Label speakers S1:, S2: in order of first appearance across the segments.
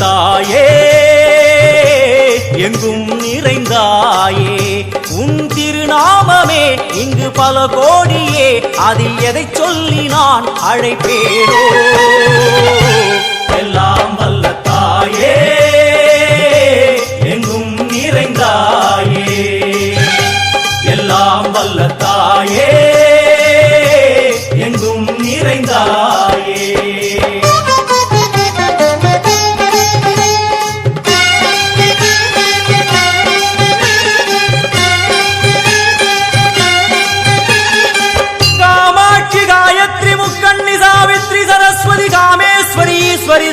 S1: தாயே எங்கும் நிறைந்தாயே உன் திருநாமமே இங்கு பல கோடியே அதில் எதை சொல்லி நான் அழைப்பேனோ எல்லாம் வல்ல தாயே எங்கும் நிறைந்தாயே எல்லாம் வல்ல தாயே எங்கும் நிறைந்தாயே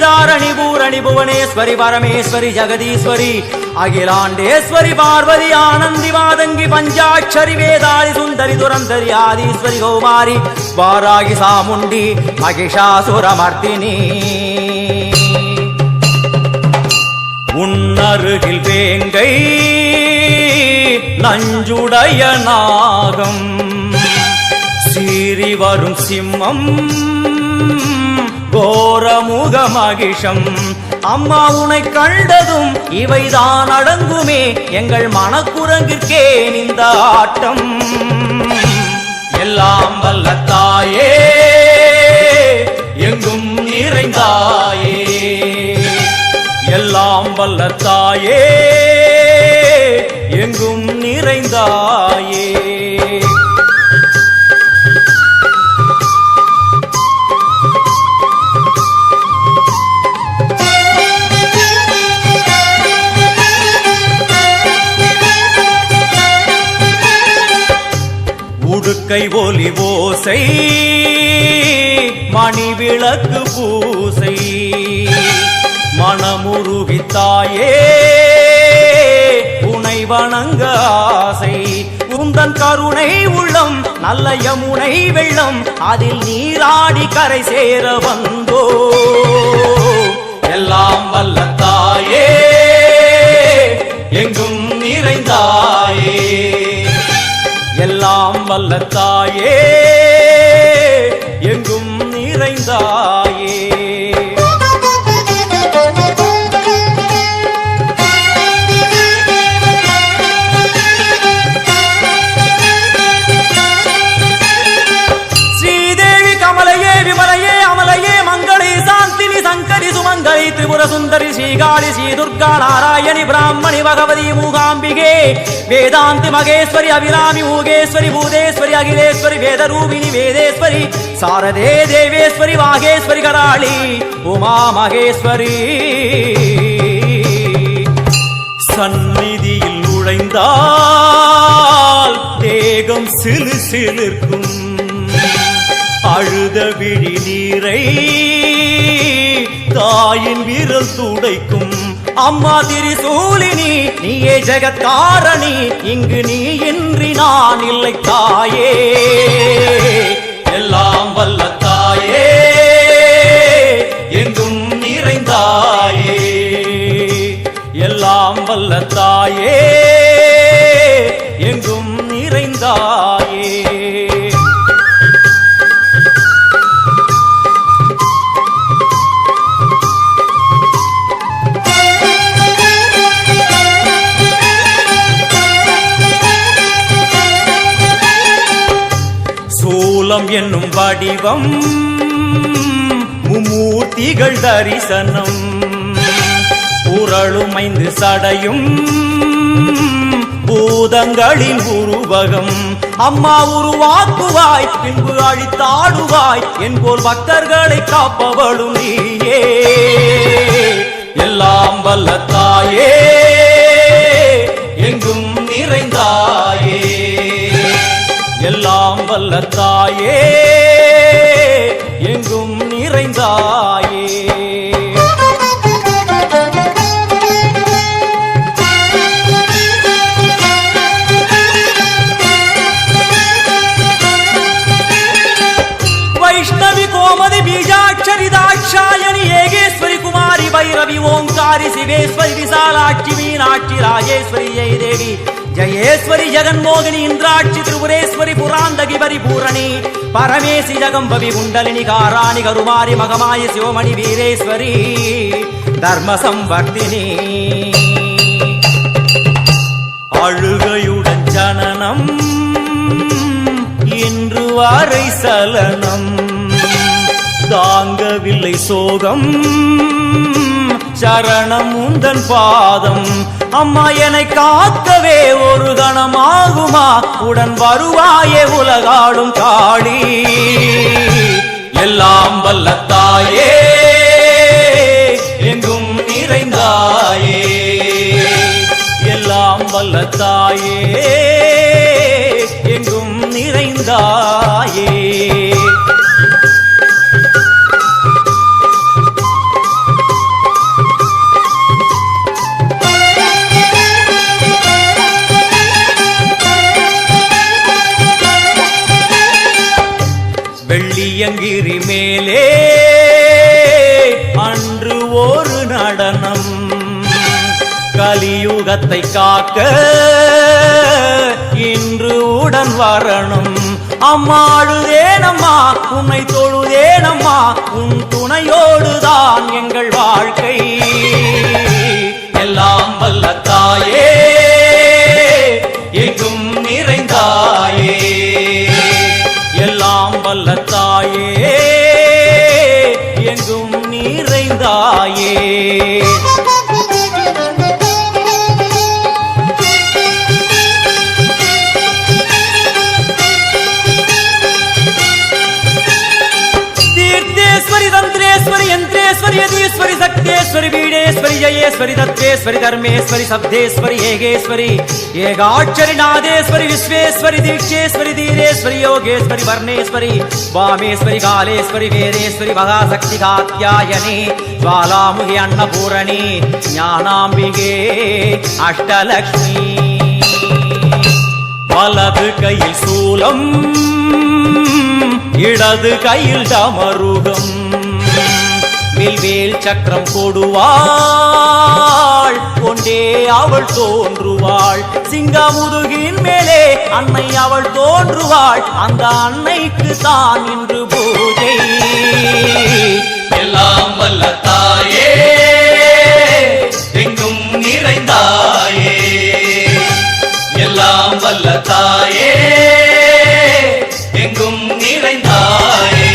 S1: தாரணி பூரணி புவனேஸ்வரி பரமேஸ்வரி ஜெகதீஸ்வரி அகிலாண்டேஸ்வரி பார்வதி ஆனந்தி மாதங்கி பஞ்சாட்சரி வேதாளி சுந்தரி துரந்தரி ஆதீஸ்வரி கௌமாரி வாராகி சாமுண்டி மகிஷாசுரமர்த்தினி உன்னருகில் வேங்கை நஞ்சுடைய நாகம் சீறி வரும் சிம்மம் கோரமுக மகிஷம் அம்மா உனை கண்டதும் இவைதான் அடங்குமே எங்கள் மனக்குரங்கிற்கே இந்த ஆட்டம் எல்லாம் வல்ல தாயே எங்கும் நிறைந்தாயே எல்லாம் வல்ல தாயே எங்கும் நிறைந்தாயே கை ஒலி ஓசை மணி விளக்கு பூசை மனமுருகித்தாயே உனை வணங்க ஆசை உந்தன் கருணை உள்ளம் நல்ல யமுனை வெள்ளம் அதில் நீராடி கரை சேர வந்தோ எல்லாம் வல்ல தாயே எங்கும் நிறைந்தாயே எல்லாம் வல்ல தாயே எங்கும் நிறைந்தாயே ஸ்ரீதேவி கமலையே விமலையே அமலையே மங்களே சாந்தினி சங்கரி சுமங்கலி திரிபுர சுந்தரி ஸ்ரீகாளி ஸ்ரீ துர்கா நாராயணி பிராமணி பகவதி மூகாம்பிகே வேதாந்தி மகேஸ்வரி அபிராமி மூகேஸ்வரி பூதேஸ்வரி அகிலேஸ்வரி வேதரூபிணி வேதேஸ்வரி சாரதே தேவேஸ்வரி வாகேஸ்வரி கராளி உமா மகேஸ்வரி சந்நிதியில் நுழைந்தால் தேகம் சிலு சிலிர்க்கும் அழுத விழி நீரை தாயின் விரல் துடைக்கும் அம்மா திரிசூலினி நீயே ஜெகத்காரணி இங்கு நீ இன்றி நான் இல்லை தாயே எல்லாம் வல்ல தாயே எங்கும் நிறைந்தாயே எல்லாம் வல்ல தாயே எங்கும் நிறைந்தாயே மூலம் என்னும் வடிவம் மும்மூர்த்திகள் தரிசனம் உரளுமைந்து சடையும் பூதங்களின் உருவகம் அம்மா உருவாக்குவாய் பின்பு அழித்தாடுவாய் என்போல் பக்தர்களை காப்பவளும் நீயே எல்லாம் வல்ல தாயே எங்கும் நிறைந்தாயே எல்லாம் வல்ல தாயே எங்கும் நிறைந்தாயே वैष्णवी कोमदि बीजाक्षरी दाक्षायणी येगेश्वरी कुमारी भैरवी ओंकारी शिवेश्वरी विशालाक्षी मीनाक्षी राजेश्वरी जय देवी जयेश्वरी जगन्मोहिनी इंद्राक्षी त्रिपुरेश्वरी पुरांदगी परिपूरणी परमेशि जगंबवी कुंडलिनी काराणि करुमारी मगमायि शिवमणि वीरेश्वरी धर्म संवर्धिनी அழுகையுடன் ஜனனம் இன்று வரை சலனம் தாங்கவில்லை சோகம் சரணம் உந்தன் பாதம் அம்மா என்னை காக்கவே ஒரு கணமாகுமா உடன் வருவாயே உலகாடும் காளி எல்லாம் வல்ல தாயே எங்கும் நிறைந்தாயே எல்லாம் வல்ல தாயே எங்கும் நிறைந்தாயே வெள்ளியங்கிரி மேலே அன்று ஒரு நடனம் கலியுகத்தை காக்க இன்று உடன் வரணும் அம்மா அழுதேனம்மா உன்னை தொழுதேனம்மா உன் துணையோடுதான் எங்கள் வாழ்க்கை எல்லாம் வல்ல தாயே எங்கும் நிறைந்தாயே எல்லாம் வல்ல தாயே எங்கும் நிறைந்தாயே तीर्थेश्वरी तंत्रेश्वरी यंत्रेश्वरी यदीश्वरी शक्तेश्वरी बीडेश्वरी जयेश्वरी तत्वेश्वरी धर्मेश्वरी शब्देश्वरी येगेश्वरी येगाक्षरी नादेश्वरी विश्वेश्वरी दीक्षेश्वरी धीरेश्वरी योगेश्वरी वर्णेश्वरी वामेश्वरी कालेश्वरी वेदेश्वरी महाशक्ति कात्यायनी ज्वालामुखी अन्नपूरणी ज्ञानाम्बिके अष्टलक्ष्मी वलது கையில் சூலம் இடது கையில் டமருகம் வில்வேல் சக்கரம் கொடுவாள் கொண்டே அவள் தோன்றுவாள் சிங்கமுதுகின் மேலே அன்னை அவள் தோன்றுவாள் அந்த அன்னைக்கு தான் இன்று பூஜை எல்லாம் வல்ல தாயே எங்கும் நிறைந்தாயே எல்லாம் வல்ல தாயே எங்கும் நிறைந்தாயே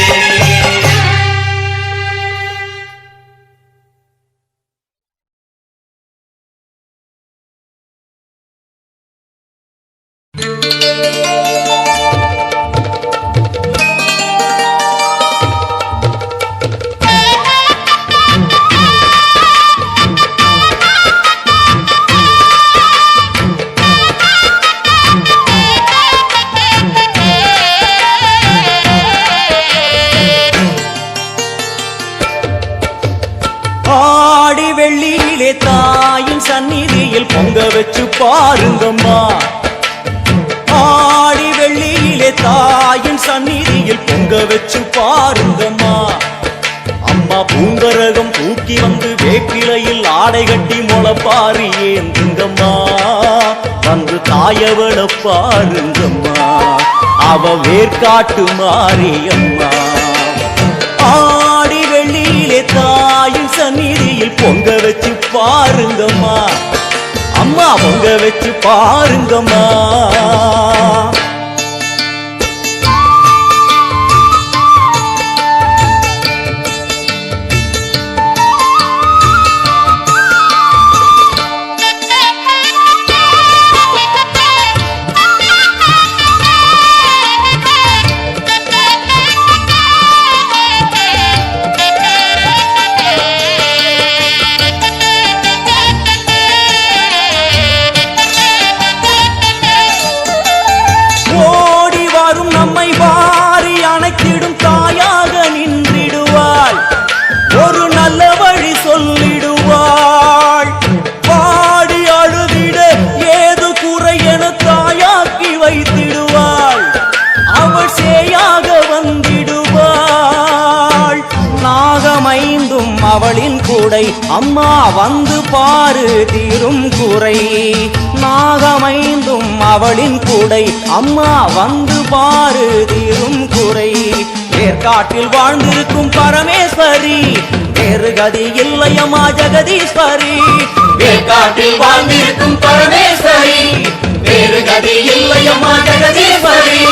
S1: ஆடி வெள்ளியிலே தாயின் சந்நிதியில் பொங்க வச்சு பாருங்கம்மா ஆடி வெள்ளியிலே தாயின் சந்நிதியில் பொங்க வச்சு பாருங்கம்மா அம்மா பூங்கரகம் தூக்கி வந்து வேப்பிலையில் ஆடை கட்டி முளப்பாரி ஏந்துங்கம்மா வந்து தாயவள பாருங்கம்மா அவ வேர்காட்டு மாரியம்மா ஆடி வெள்ளியிலே தாயின் சந்நிதியில் பொங்க வச்சு பாருங்கம்மா அம்மா பொங்க வச்சு பாருங்கம்மா துணை அம்மா வந்து பாரு தீரும் குறை நாகமைந்தும் அவளின் கூடை அம்மா வந்து பாரு தீரும் குறை ஏற்காட்டில் வாழ்ந்திருக்கும் பரமேஸ்வரி வேறு கதி இல்லையம்மா ஜெகதீஸ்வரி
S2: ஏற்காட்டில் வாழ்ந்திருக்கும் பரமேஸ்வரி வேறு கதி இல்லையம்மா ஜெகதீஸ்வரி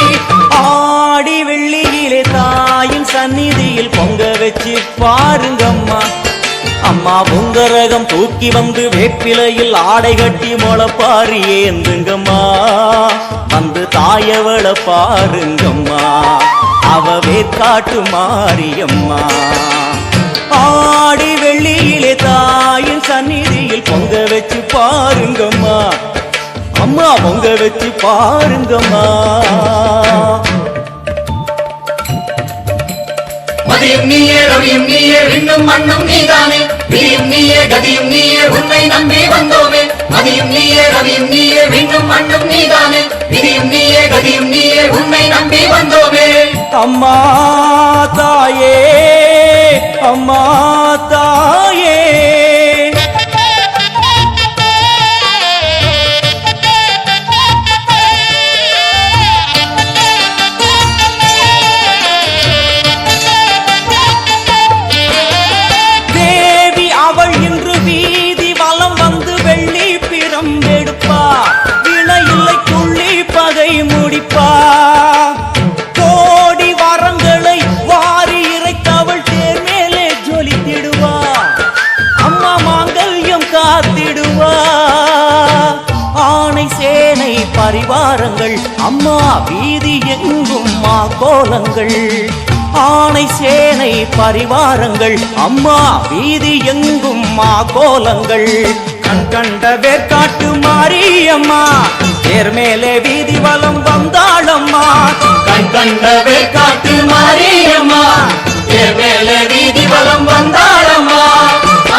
S1: ஆடி வெள்ளியிலே தாயின் சந்நிதியில் பொங்க வச்சு பாருங்கம்மா அம்மா பொங்கரகம் தூக்கி வந்து வேப்பிலையில் ஆடை கட்டி முளைப்பாரி ஏந்துங்கம்மா வந்து தாயவள பாருங்கம்மா அவ வேற்காட்டு மாரியம்மா ஆடி வெள்ளியிலே தாயின் சந்நிதியில் பொங்க வச்சு பாருங்கம்மா அம்மா பொங்க வச்சு பாருங்கம்மா
S2: மதியும் நீயே ரவியும் நீயே விண்ணும் மண்ணும் நீதானே விதியும் நீயே கதியும் நீயே உன்னை நம்பி வந்தோமே மதியும் நீயே ரவியும் நீயே விண்ணும் மண்ணும் நீதானே விதியும் நீயே கதியும் நீயே உன்னை நம்பி வந்தோமே
S1: அம்மா தாயே அம்மா தாயே தேவி அவள் இன்று வீதி வலம் வந்து வெள்ளி பிரம்பெடுப்பா வினையில்லை துள்ளி பகை முடிப்பா கோடி வரங்களை வாரி இறைத்தவள் தேர் மேலே ஜொலித்திடுவா அம்மா மாங்கல்யம் காத்திடுவா ஆணை சேனை பரிவாரங்கள் அம்மா வீதி எங்கும் மா கோலங்கள் ஆணை சேனை பரிவாரங்கள் அம்மா வீதி எங்கும் மா கோலங்கள் கண் கண்ட வேற்காட்டு மாரியம்மா தேர் மேலே வீதி வலம் வந்தாளம்மா
S2: கண் கண்ட வேற்காட்டு மாரியம்மா தேர் மேலே வீதி வலம் வந்தாளம்மா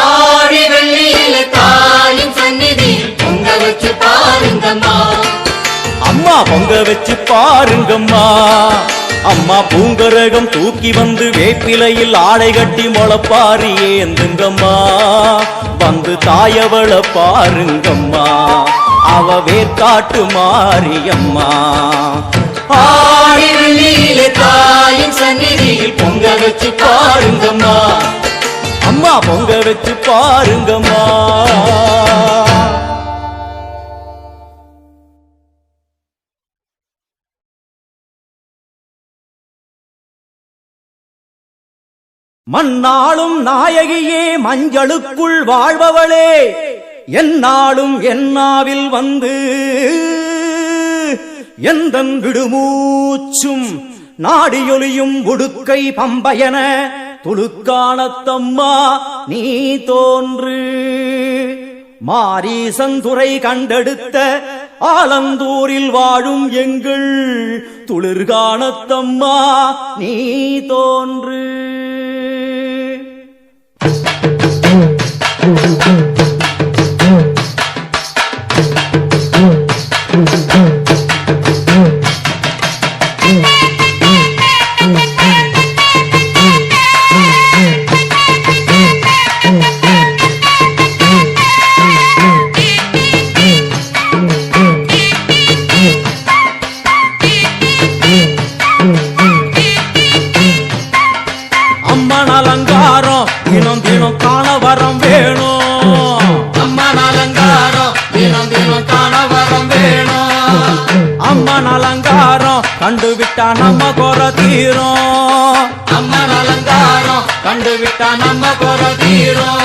S2: ஆடி வெள்ளியில தாயின் சந்நிதியில் பொங்க வச்சு பாருங்கம்மா
S1: அம்மா பொங்க வச்சு பாருங்கம்மா அம்மா பூங்கரகம் தூக்கி வந்து வேப்பிலையில் ஆடை கட்டி முளைப்பாரி ஏந்துங்கம்மா வந்து தாயவள பாருங்கம்மா அவ வேற்காட்டு மாரியம்மா
S2: ஆடி வெள்ளியில தாயின் சந்நிதியில் பொங்க வச்சு பாருங்கம்மா
S1: அம்மா பொங்க வச்சு பாருங்கம்மா மண்ணாளும் நாயகியே மஞ்சளுக்குள் வாழ்பவளே என்னாலும் என்னாவில் வந்து எந்தன் விடுமூச்சும் நாடியொலியும் உடுக்கை பம்பயன துளுக்கானத்தம்மா நீ தோன்று மாரீசந்துரை கண்டெடுத்த ஆலந்தூரில் வாழும் எங்கள் துளிர்கானத்தம்மா நீ தோன்று அம்மன் அலங்காரம் தினம் தினம் காண வரம் வேணும்
S2: அம்மன் அலங்காரம் தினம் தினம் காண வரம் வேணும்
S1: அம்மன் அலங்காரம் கண்டுவிட்டா நம்ம குறை தீரும்
S2: அம்மன் அலங்காரம் கண்டுவிட்டா நம்ம குறை தீரும்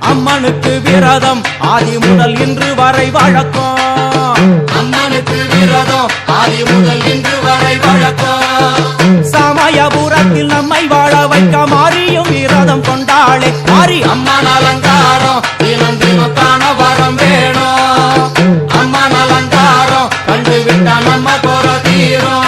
S1: அம்மனுக்கு விரதம் ஆதி முதல் இன்று வரை வழக்கம்
S2: அம்மனுக்கு விரதம் ஆதி முதல் இன்று வரை வழக்கம்
S1: சமயபுரத்தில் நம்மை வாழ வைக்க மாறியும் விரதம் கொண்டாளே மாறி
S2: அம்மன் அலங்காரம் தினம் தினம் காண வரம் வேணும் அம்மன் அலங்காரம் கண்டுவிட்டா நம்ம குறை தீரும்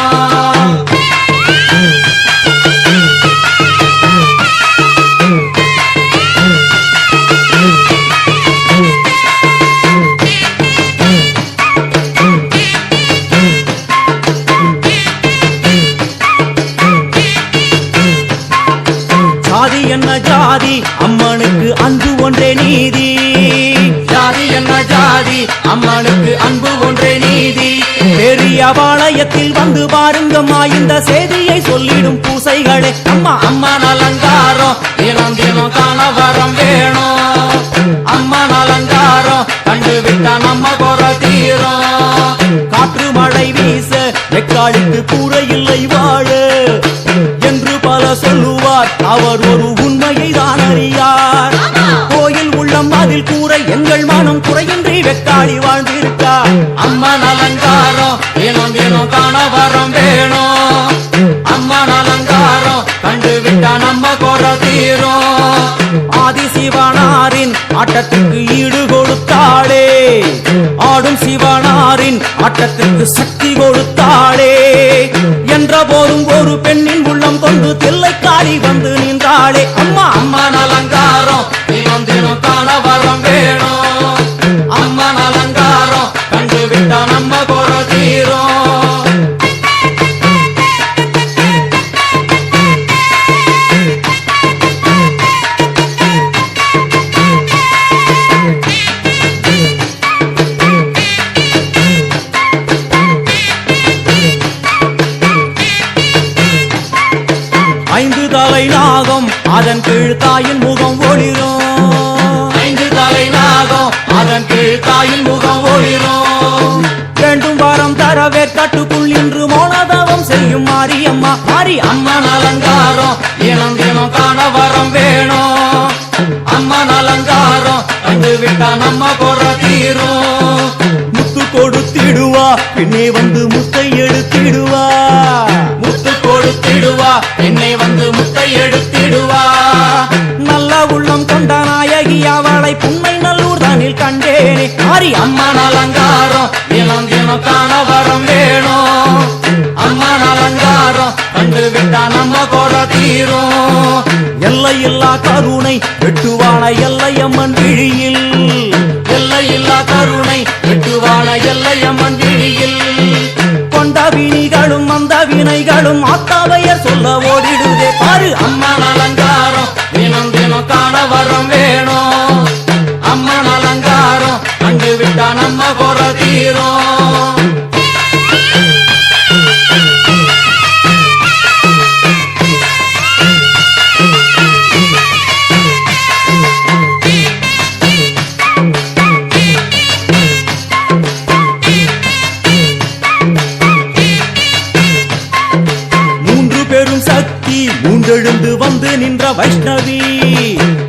S1: ஜாதி என்ன ஜாதி அம்மனுக்கு அன்பு
S2: அம்மனுக்கு அன்பு ஒன்றே நீதி.
S1: பெரிய பாளையத்தில் வந்து பாருங்கம்மா இந்த செய்தியை சொல்லிடும் பூசைகளே. அம்மா
S2: அம்மன் அலங்காரம் தினம் தினம் காண வரம் வேணும். அம்மன் அலங்காரம் கண்டு விட்டா நம்ம குறை தீரும்.
S1: காற்று மழை வீச வெக்காளிக்கு கூரை இல்லை வாழ என்று பல சொல்லுவார், அவர் ஒரு உண்மையை தான் அறியார். கோயில் உள்ளம் அதில் கூரை எங்கள் மனம் குறையின்றி வெக்காளி வாழ்ந்திருக்கா.
S2: அம்மன் அலங்காரம் தினம் தினம் காண வரம் வேணும். அம்மன் அலங்காரம் கண்டு விட்டா நம்ம குறை தீரும்.
S1: ஆதிசிவனாரின் ஆட்டத்துக்கு ஈடு கொடுத்தாளே, ஆடும் சிவனாரின் ஆட்டத்துக்கு சக்தி கொடுத்தாளே. என்ற போதும் ஒரு பெண்ணின் உள்ளம் கொண்டு தில்லைக்காளி வந்து நின்றாளே. அம்மா
S2: அம்மன் அலங்காரம் தினம் தினம் காண வரம் வேணும். அம்மன் அலங்காரம் கண்டு விட்டா நம்ம குறை தீரும்.
S1: ஐந்து தலை நாகம் அதன் கீழ் தாயின் முகம் ஒளிரும்.
S2: ஐந்து தலை நாகம் அதன் கீழ் தாயின் முகம் ஒளிரும்.
S1: வேண்டும் வாரம் தரவே கட்டுக்குள் இன்று மோனதவம் செய்யும் மாரியம்மா. மாரி
S2: அம்மன் அலங்காரம் தினம் தினம் காண வரம் வேணும். அம்மன் அலங்காரம் கண்டு விட்டா நம்ம குறை தீரும்.
S1: முத்து கொடுத்திடுவா பின்னே வந்து முத்தை எடுத்திடுவா.
S2: முத்து கொடுத்திடுவா என்னை வந்து முத்தை எடுத்திடுவா.
S1: நல்ல உள்ளம் கொண்ட நாயகி அவளை புன்னை நல்லூர் தானில் கண்டேனே. மாரி
S2: அம்மன் அலங்காரம் தினம் தினம் காண வரம் வேணும். அம்மன் அலங்காரம் கண்டு விட்டா நம்ம குறை தீரும்.
S1: எல்லையில்லா கருணை வெட்டுவான எல்லையம்மன் விழியில்.
S2: எல்லையில்லா கருணை வெட்டுவான எல்லையம்மன் விழியில்.
S1: கொண்ட வினிகளும் அந்த வினைகளும் ஆத்தாவையர் சொல்ல ஓடிடுதே. பாரு
S2: அம்மன் அலங்காரம் தினம் தினம் காண வரம் வேணும். அம்மன் அலங்காரம் கண்டு விட்டா நம்ம குறை தீரும்.
S1: மூன்றெழுந்து வந்து நின்ற வைஷ்ணவி.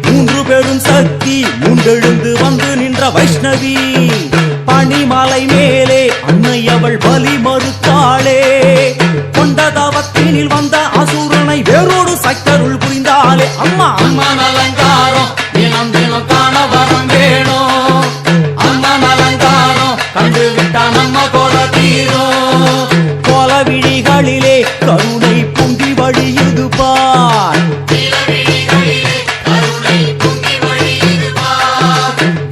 S1: மூன்று பெரும் சக்தி மூன்றெழுந்து வந்து நின்ற வைஷ்ணவி. பனிமலை மேலே அன்னை அவள் பலி மறுத்தாளே. கொண்ட தவத்தினில் வந்த அசுரனை வேரோடு சக்கருள் புரிந்தாளே. அம்மா
S2: அம்மன் அலங்காரம் தினம் தினம் காண வரம் வேணும். அம்மன் அலங்காரம் கண்டு விட்டா நம்ம குறை தீரும்.
S1: கோல விழிகளிலே கருணை பொங்கி வழியுது பார்.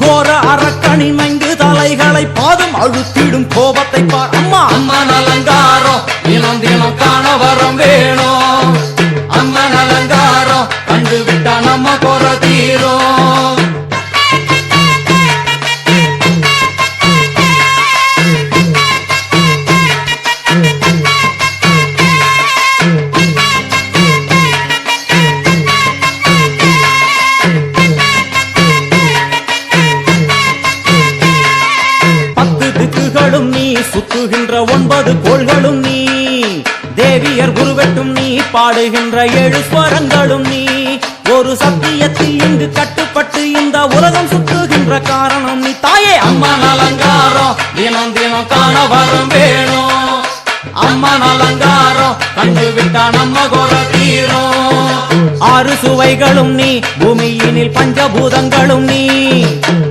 S1: கோர அரக்கனின் ஐந்து தலைகளை பாதம் அழுத்திடும் கோபத்தை பார். அம்மா
S2: அம்மன் அலங்காரம் தினம் தினம் காண வரம் வேணும். அம்மன் அலங்காரம் கண்டு விட்டா நம்ம குறை தீரும்.
S1: சுத்துகின்ற 9 கோள்களும் நீ. தேவியர் குருவெட்டும் நீ. பாடுகின்ற 7 ஸ்வரங்களும் நீ. ஒரு சத்தியத்தில் இங்கு கட்டுப்பட்டு இந்த உலகம் சுத்துகின்ற காரணம் நீ தாயே.
S2: அம்மன் அலங்காரம் தினம் தினம் காண வரம் வேணும். அம்மன் அலங்காரம் கண்டு விட்டா நம்ம குறை தீரும்.
S1: 6 சுவைகளும் நீ. பூமியினில் பஞ்சபூதங்களும் நீ.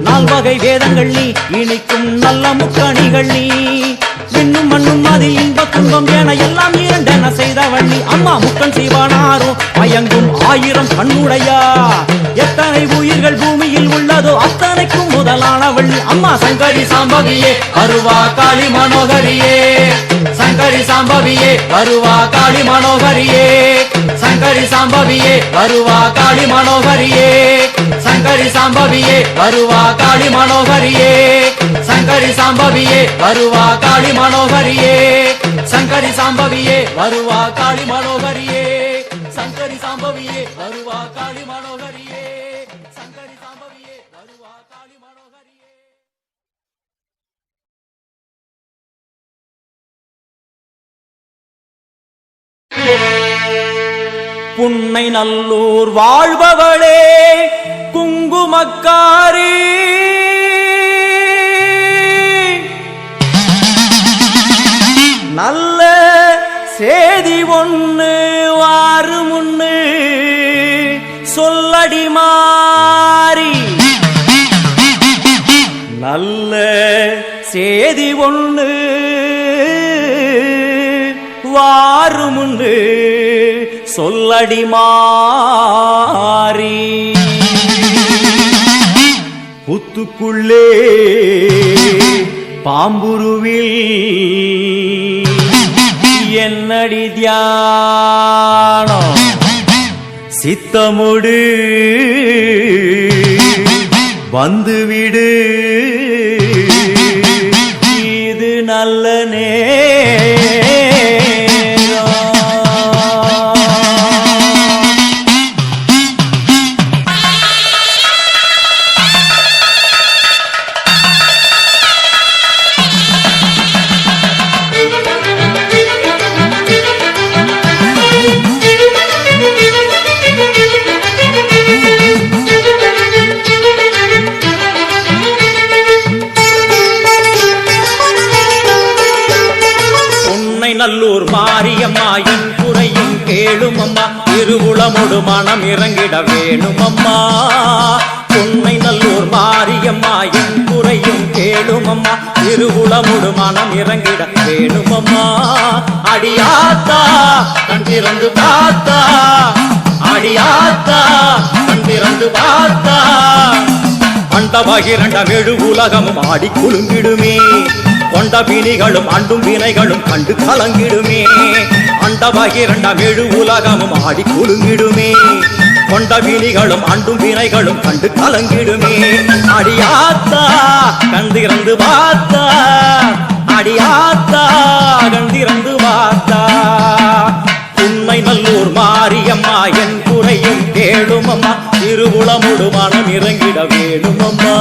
S1: 4 வகை வேதங்கள் நீ. இனிக்கும் நல்ல முக்கணிகள் நீ. விண்ணும் மண்ணும் அதில் இன்ப துன்பம் என எல்லாம் இரண்டென செய்தவள் நீ. அம்மா முக்கன் சிவனாரும் மயங்கும் 1000 கண்ணுடையா. எத்தனை உயிர்கள் பூமியில் உள்ளதோ அத்தனைக்கும் முதலானவள் நீ. அம்மா சங்கரி சாம்பவியே அருவா காளி மனோகரியே. சங்கரி சாம்பவியே வருவா காளி மனோகரியே சங்கரி சாம்பவியே வருவா காளி மனோகரியே சங்கரி சாம்பவியே வருவா காளி மனோகரியே சங்கரி சாம்பவியே வருவா காளி மனோகரியே சங்கரி சாம்பவியே வருவா காளி மனோகரியே சங்கரி சாம்பவியே வருவா காளி மனோகரியே சங்கரி சாம்பவியே வருவா காளி மனோகரியே. புன்னை நல்லூர் வாழ்பவளே குங்குமக்காரி நல்ல சேதி ஒண்ணு வாரு முன்னு சொல்லடி மாறி நல்ல சேதி ஒண்ணு வாரு முன்னு சொல்லடி மாறி புத்துக்குள்ளே பாம்புருவில் என்னடி தியானம் சித்தமுடு வந்துவிடு இது நல்ல நல்லூர் மாரியம்மா என் குறையும் கேளும் அம்மா திருவுளமொடு மனம் இறங்கிட வேணும் அம்மா உன்னை நல்லூர் மாரியம்மா என் குறையும் கேளும் அம்மா திருவுளமொடு மனம் இறங்கிட வேணும் அம்மா அடியாத்தா கண் திறந்து பார்த்தா அடியாத்தா கண் திறந்து பார்த்தா அண்டபகிரண்ட வெடு உலகமும் ஆடி குலுங்கிடுமே கொண்ட பிணிகளும் அண்டும் வினைகளும் கண்டு கலங்கிடுமே அண்டபகிரண்ட வெடு உலகமும் ஆடி குலுங்கிடுமே கொண்ட வினிகளும் அண்டும் வினைகளும் கண்டு கலங்கிடுமே அடியாத்தா கண்டிறந்து பார்த்தா அடியாத்தா கண்டிறந்து பார்த்தா உண்மை நல்லூர் மாரியம்மா என் குறையும் கேளும் அம்மா திருவுளமொடு மனம் இறங்கிட வேணும் அம்மா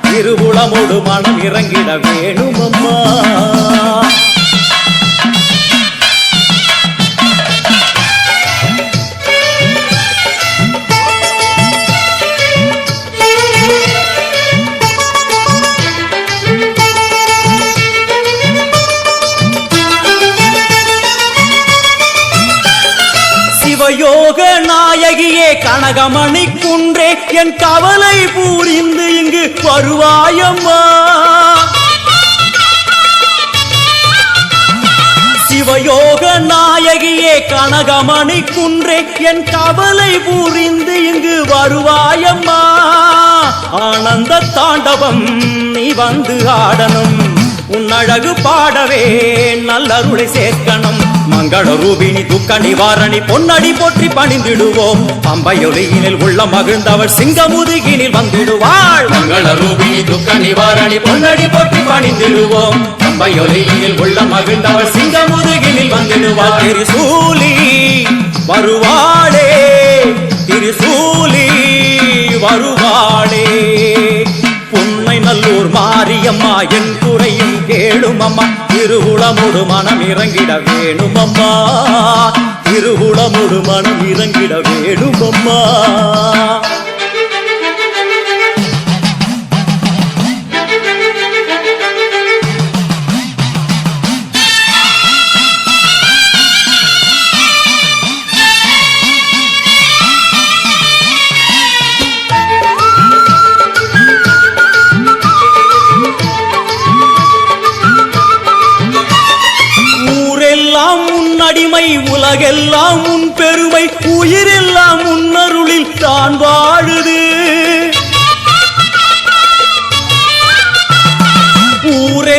S1: திருவுளமொடு மனம் இறங்கிட வேணும் அம்மா யோக நாயகியே கனகமணி குன்றே என் கவலை பூரிந்து இங்கு வருவாயம்மா சிவயோக நாயகியே கனகமணி குன்றே என் கவலை பூரிந்து இங்கு வருவாயம்மா ஆனந்த தாண்டவம் நீ வந்து ஆடணும் உன் அழகு பாடவே நல்லருளை சேர்க்கணும் மங்கள ரூபினி துக்க நிவாரணி பொன்னடி போற்றி பணிந்திடுவோம் பம்பையொலியினில் உள்ள மகிழ்ந்தவள் சிங்கமுதுகினில் வந்திடுவாள் மங்கள ரூபினி துக்க நிவாரணி பொன்னடி போற்றி பணிந்திடுவோம் பம்பையொலியினில் உள்ள மகிழ்ந்தவள் சிங்கமுதுகினில் வந்திடுவாள் திரிசூலி வருவாளே திரிசூலி வருவாளே உண்மை நல்லூர் மாரியம்மா என் குறையும் கேளும் அம்மா திருவுளமொடு மனம் இறங்கிட வேணும் அம்மா திருவுளமொடு மனம் இறங்கிட வேணும் அம்மா அடிமை உலகெல்லாம் உன் பெருமை உயிரெல்லாம் உன்னருளில் தான் வாழுது ஊரே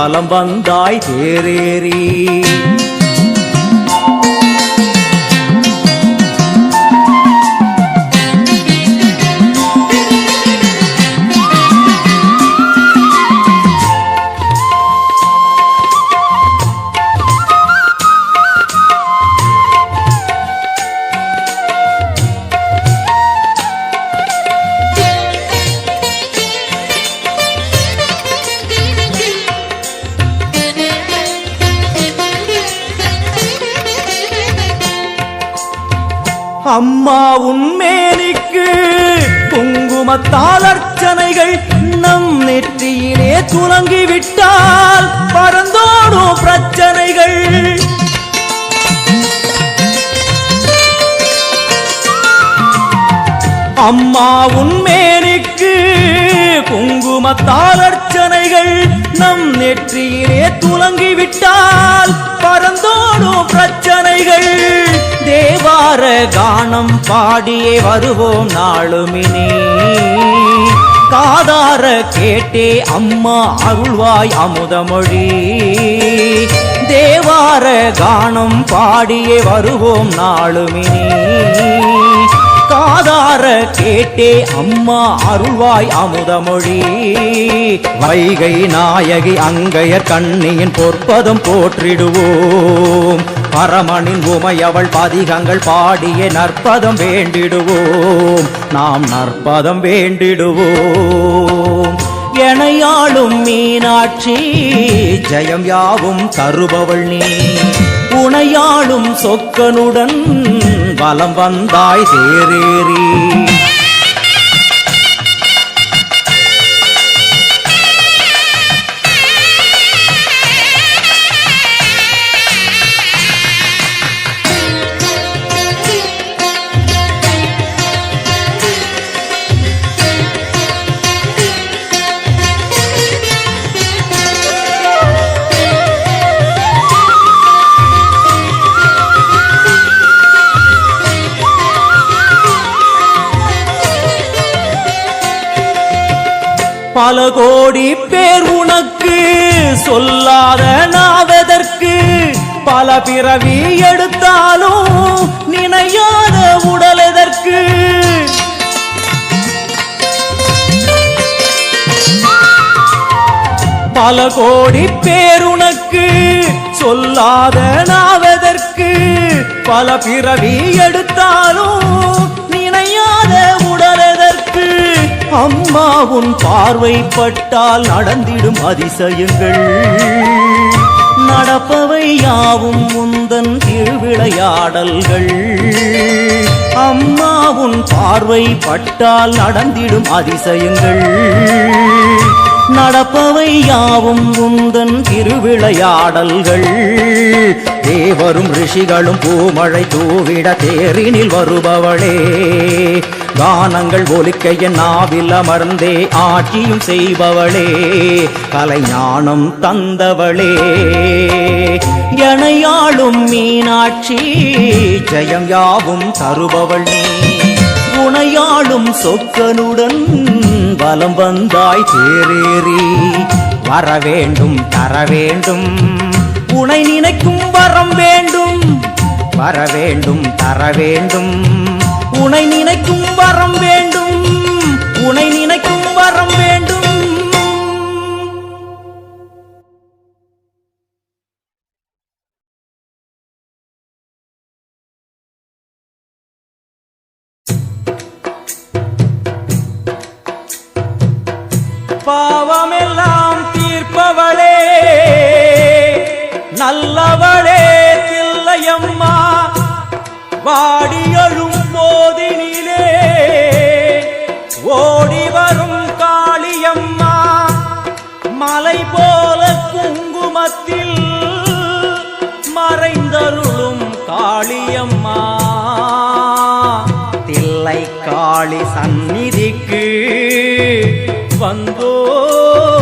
S1: வலம் வந்தாய் தேரேறி. அம்மா உன்மேனிக்கு குங்குமத்தால் அர்ச்சனைகள் நம் நெற்றியிலே துலங்கிவிட்டால் பறந்தோடும் பிரச்சனைகள். அம்மா உன்மேனிக்கு குங்குமத்தால் அர்ச்சனைகள் நம் நெற்றியிலே துலங்கிவிட்டால் பறந்தோடும் பிரச்சனைகள். தேவார கானம் பாடியே வருவோம் நாளுமினே, காதார கேட்டே அம்மா அருள்வாய் அமுதமொழி. தேவார கானம் பாடியே வருவோம் நாளுமினே, காதார கேட்டே அம்மா அருள்வாய் அமுதமொழி. வைகை நாயகி அங்கையர் கண்ணியின் பொற்பதம் போற்றிடுவோம், பரமனின் உமையவள் பதிகங்கள் பாடிய நற்பதம் வேண்டிடுவோம், நாம் நற்பதம் வேண்டிடுவோம். எனையாளும் மீனாட்சி ஜெயம் யாவும் தருபவள் நீ, உனையாளும் சொக்கனுடன் வலம் வந்தாய் தேரேறி. பல கோடி பேர் உனக்கு சொல்லாத நாவதற்கு, பல பிறவி எடுத்தாலும் நினையாத உடல் எதற்கு. பல கோடி பேர் உனக்கு சொல்லாத நாவதற்கு, பல பிறவி எடுத்தாலும் நினையாத உடல் எதற்கு. அம்மா உன் பார்வை பட்டால் நடந்திடும் அதிசயங்கள், நடப்பவை யாவும் முந்தன் திருவிளையாடல்கள். அம்மா உன் பார்வை பட்டால் நடந்திடும் அதிசயங்கள், நடப்பவை யாவும் உந்தன் திருவிளையாடல்கள். தேவரும் ரிஷிகளும் பூமழை தூவிட தேரினில் வருபவளே, கானங்கள் ஒலிக்க என் நாவில் அமர்ந்தே ஆட்சியும் செய்பவளே, கலைஞானம் தந்தவளே. எனையாளும் மீனாட்சி ஜெயம் யாவும் தருபவள் நீ, உனையாளும் சொக்கனுடன் வலம் வந்தாய் தேரேறி. வரவேண்டும் தரவேண்டும் உனை நினைக்கும் வரம் வேண்டும், வரவேண்டும் தரவேண்டும் உனை நினைக்கும் வரம் வேண்டும், உனை நினைக்கும் வரம் வேண்டும். பாவமெல்லாம் தீர்ப்பவளே, நல்லவளே தில்லையம்மா, வாடியழும் போதினிலே ஓடி வரும் காளியம்மா, மலை போல குங்குமத்தில் மறைந்தருளும் காளியம்மா. தில்லை காளி சந்நிதிக்கு வந்தோம்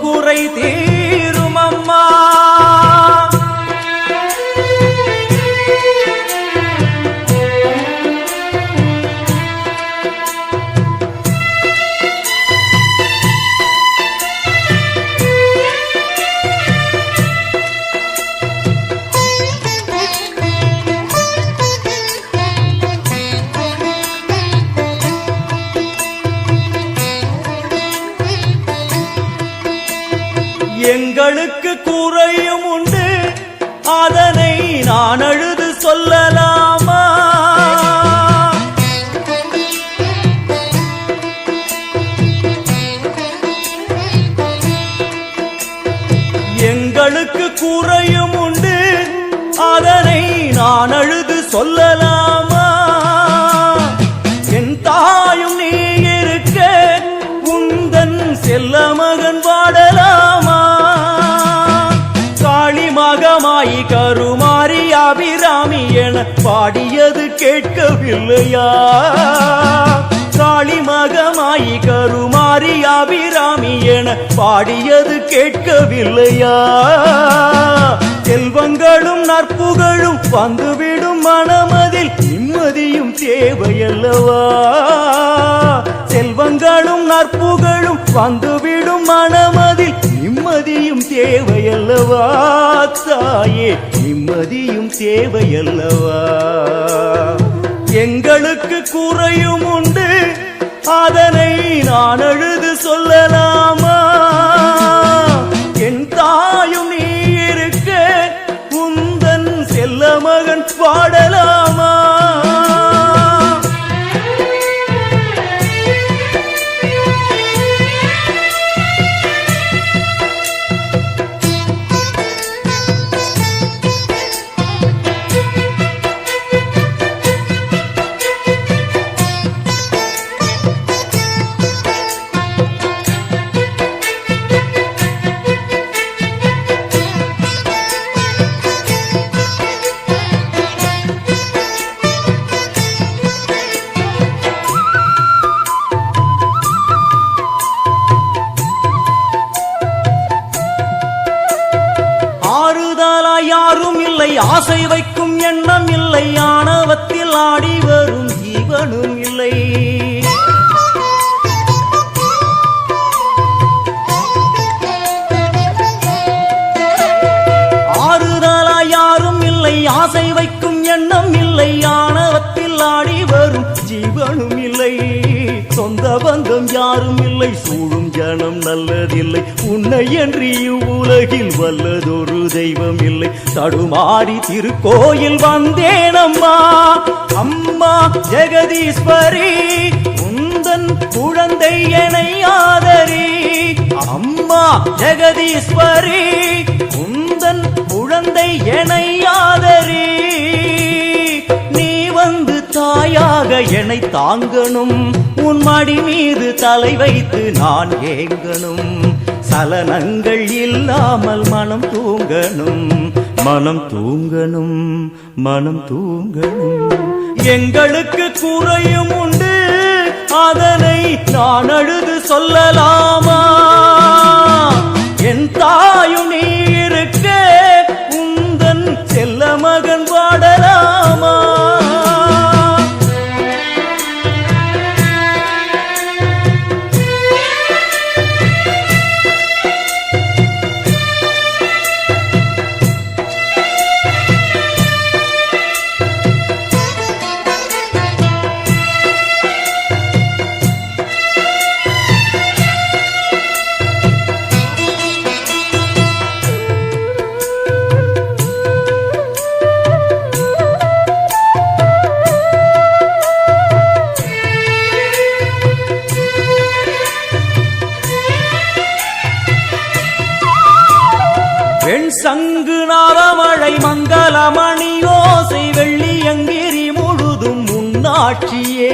S1: குறை தீரும் அம்மா. அதனை நான் அழுது சொல்லலாமா? எங்களுக்கு குறையும் உண்டு, அதனை நான் அழுது சொல்லலாமா? என் தாயும் நீ இருக்க உந்தன் செல்ல மகன் வாடலாமா? காளி மகமாயி கருமாரி அபிராமி என பாடியது கேட்கவில்லையா? காளி மகமாயி கருமாரி அபிராமி என பாடியது கேட்கவில்லையா? செல்வங்களும் நற்புகழும் வந்துவிடும் மனமதில் நிம்மதியும் தேவையல்லவா? செல்வங்களும் நற்புகழும் வந்துவிடும் மனமதில் நிம்மதியும் தேவையல்லவா? தாயே நிம்மதியும் தேவையல்லவா? எங்களுக்கு குறையும் உண்டு, அதனை நான் அழுது சொல்லலாமா? என் தாயும் நீ இருக்க உந்தன் செல்ல மகன் பாடலாமா? யாரும் இல்லை, ஆசை வைக்கும் எண்ணம் இல்லை, ஆணவத்தில் ஆடி வரும் ஜீவனும் இல்லை. ஆறுதலா யாரும் இல்லை, ஆசை வைக்கும் எண்ணம் இல்லை, ஆணவத்தில் ஆடி வரும் ஜீவனும் இல்லை. சொந்த பந்தம் யாரும் இல்லை, சூழும் ஜனம் நல்லதில்லை, உன்னை என்று இவ்வுலகில் வல்லதொரு தெய்வம் இல்லை. தடுமாறி திருக்கோயில் வந்தேன் அம்மா, அம்மா ஜெகதீஸ்வரி உந்தன் குழந்தை என்னை ஆதரி. அம்மா ஜெகதீஸ்வரி உந்தன் குழந்தை என்னை ஆதரி. நீ வந்து தாயாக என்னை தாங்கணும், உன் மடி மீது தலை வைத்து நான் ஏங்கணும். சலனங்கள் இல்லாமல் மனம் தூங்கணும், மனம் தூங்கணும், மனம் தூங்கணும். எங்களுக்கு குறையும் உண்டு, அதனை நான் அழுது சொல்லலாமா? என் தாயும் நீ இருக்க உந்தன் செல்ல மகன் வாடலாமா? வெண் சங்கு நாரமழை மங்களமணி ஓசை வெள்ளியங்கிரி முழுதும் முன்னாட்சியே.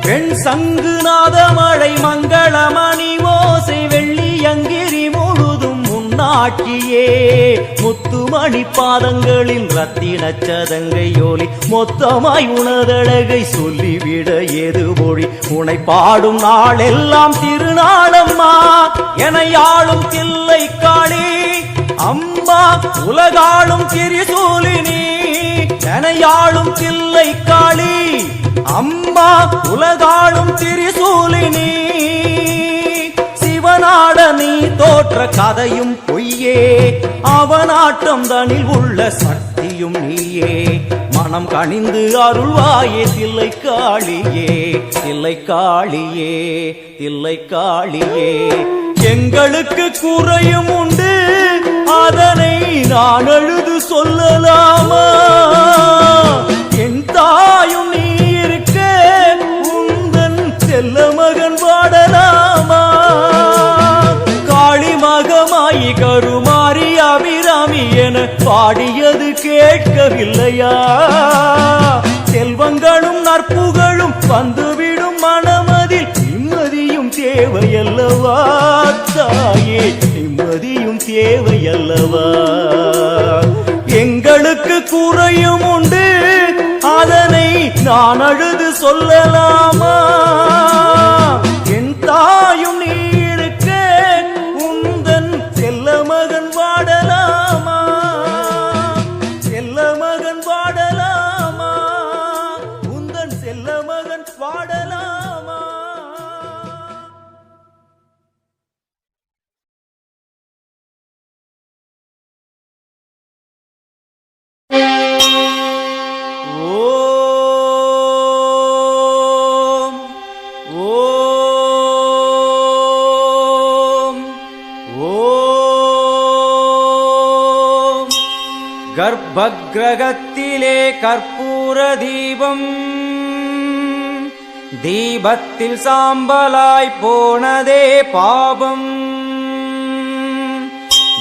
S1: வெண் சங்கு நாதமழை மங்களமணி ஓசை வெள்ளியங்கிரி முழுதும் முன்னாட்சியே. முத்துமணி பாதங்களில் ரத்தின சதங்கையோலி மொத்தமாய் உனதழகை சொல்லிவிட ஏது மொழி. உனை பாடும் நாளெல்லாம் திருநாளம்மா, என ஆளும் தில்லை காளி அம்மா உலகாளும் திரிசூலினி. என ஆளும் தில்லை காளி அம்மா உலகாளும் திரிசூலினி. சிவனாட நீ தோற்ற கதையும் பொய்யே, அவனாட்டம் தனில் உள்ள சக்தியும் நீயே. மனம் கனிந்து அருள்வாயே தில்லை காளியே தில்லை காளியே தில்லை காளியே. எங்களுக்கு குறையும் உண்டு அதனை நான் அழுது சொல்லலாமா? என் தாயும் நீ இருக்க உந்தன் செல்ல மகன் பாடலாமா? காளி மகமாயி கருமாரி அபிராமி என பாடியது கேட்கவில்லையா? செல்வங்களும் நற்புகழும் வந்துவிடும் மனமதில் நிம்மதியும் தேவையல்லவா தாயே, நிம்மதியும் தேவையல்லவா? எங்களுக்கு குறையும் உண்டு அதனை நான் அழுது சொல்லலாமா? என் தாயும் நீ இருக்க உந்தன் செல்ல மகன் வாடலாமா? செல்ல மகன் வாடலாமா? உந்தன் செல்ல மகன் வாடலாமா? கர்ப்பகிரகத்திலே கற்பூர தீபம், தீபத்தில் சாம்பலாய் போனதே பாபம்.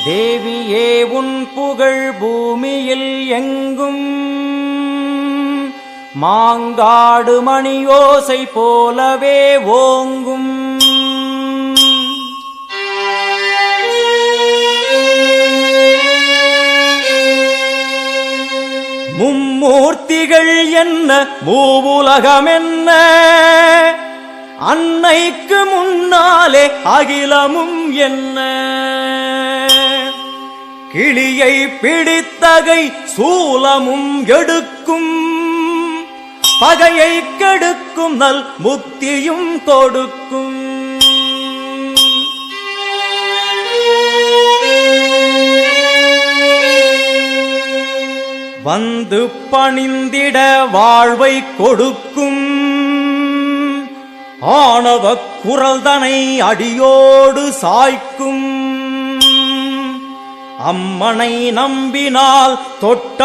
S1: தேவியே உன் புகழ் பூமியில் எங்கும், மாங்காடு மணியோசை போலவே ஓங்கும். மும்மூர்த்திகள் என்ன மூவுலகம் என்ன, அன்னைக்கு முன்னாலே அகிலமும் என்ன. கிளியை பிடித்தகை சூலமும் எடுக்கும், பகையை கெடுக்கும் நல் முக்தியும் கொடுக்கும். வந்து பணிந்திட வாழ்வை கொடுக்கும், ஆணவக் குரல்தனை அடியோடு சாய்க்கும். அம்மனை நம்பினால் தொட்ட